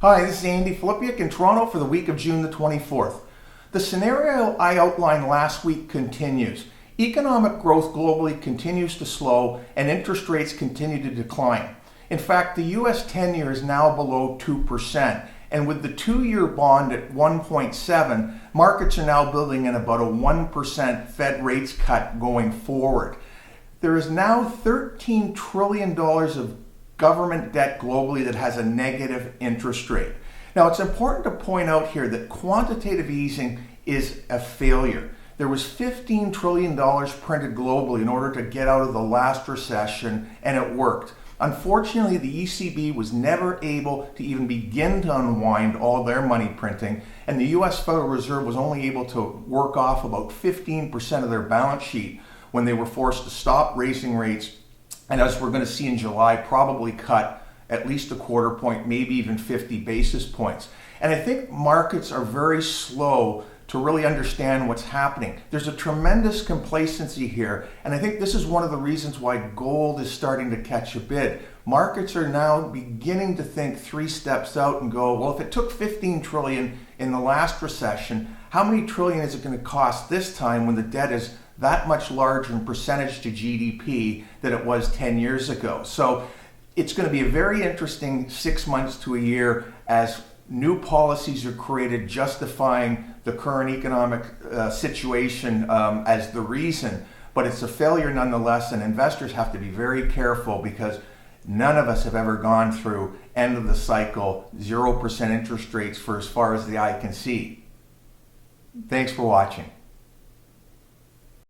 Hi, this is Andy Filipiuk in Toronto for the week of June the 24th. The scenario I outlined last week continues. Economic growth globally continues to slow and interest rates continue to decline. In fact, the US 10-year is now below 2%, and with the 2-year bond at 1.7, markets are now building in about a 1% Fed rates cut going forward. There is now $13 trillion of government debt globally that has a negative interest rate. Now, it's important to point out here that quantitative easing is a failure. There was $15 trillion printed globally in order to get out of the last recession, and it worked. Unfortunately, the ECB was never able to even begin to unwind all their money printing, and the US Federal Reserve was only able to work off about 15% of their balance sheet when they were forced to stop raising rates, and as we're going to see in July, probably cut at least a quarter point, maybe even 50 basis points. And I think markets are very slow to really understand what's happening. There's a tremendous complacency here, and I think this is one of the reasons why gold is starting to catch a bid. Markets are now beginning to think 3 steps out and go, well, if it took 15 trillion in the last recession, how many trillion is it going to cost this time when the debt is that much larger in percentage to GDP than it was 10 years ago? So it's going to be a very interesting 6 months to a year as new policies are created justifying the current economic situation as the reason, but it's a failure nonetheless, and investors have to be very careful because none of us have ever gone through end of the cycle 0% interest rates for as far as the eye can see. Thanks for watching.